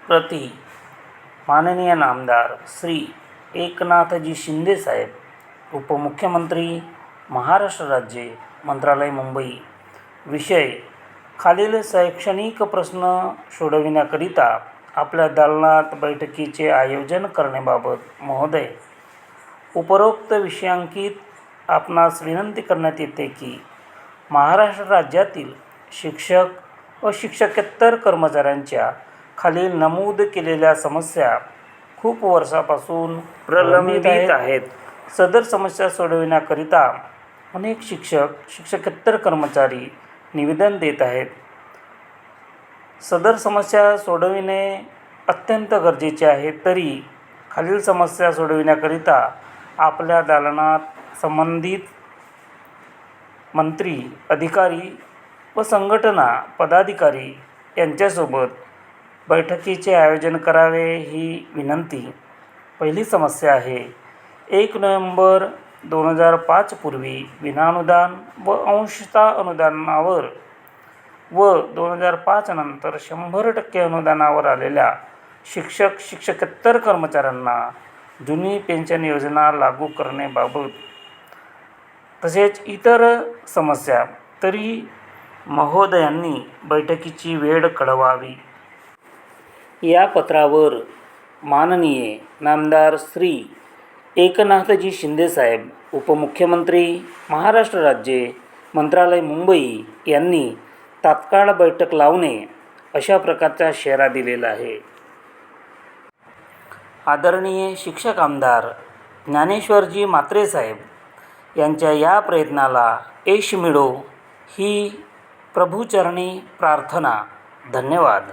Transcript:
प्रति माननीय नामदार श्री एकनाथजी शिंदे साहेब, उपमुख्यमंत्री, महाराष्ट्र राज्य, मंत्रालय, मुंबई. विषय: खालील शैक्षणिक प्रश्न सोडविण्याकरिता आपल्या दालनात बैठकीचे आयोजन करण्याबाबत महोदय, उपरोक्त विषयांकित आपणास विनंती करण्यात येते की महाराष्ट्र राज्यातील शिक्षक व शिक्षकेतर कर्मचाऱ्यांच्या खालील नमूद केलेल्या समस्या खूप वर्षापासून प्रलंबित आहेत. सदर समस्या सोडविण्याकरिता अनेक शिक्षक शिक्षकेतर कर्मचारी निवेदन देत आहेत. सदर समस्या सोडविणे अत्यंत गरजेचे आहे. तरी खालील समस्या सोडविण्याकरिता आपल्या दालनात संबंधित मंत्री, अधिकारी व संघटना पदाधिकारी यांच्यासोबत बैठकीचे आयोजन करावे ही विनंती. पहिली समस्या आहे, 1 नोव्हेंबर 2005 पूर्वी विनाअनुदान व अंशतः अनुदानावर व 2005 नंतर 100% अनुदानावर आलेल्या शिक्षक शिक्षकेतर कर्मचाऱ्यांना जुनी पेन्शन योजना लागू करण्याबाबत तसेच इतर समस्या. तरी महोदयांनी बैठकीची वेळ कळवावी. या पत्रावर माननीय नामदार श्री एकनाथजी शिंदे साहेब, उपमुख्यमंत्री, महाराष्ट्र राज्य, मंत्रालय, मुंबई यांनी तात्काळ बैठक लावणे अशा प्रकारचा इशारा दिलेला आहे. आदरणीय शिक्षक आमदार ज्ञानेश्वरजी म्हात्रे साहेब यांच्या या प्रयत्नाला यश मिळो ही प्रभूचरणी प्रार्थना. धन्यवाद.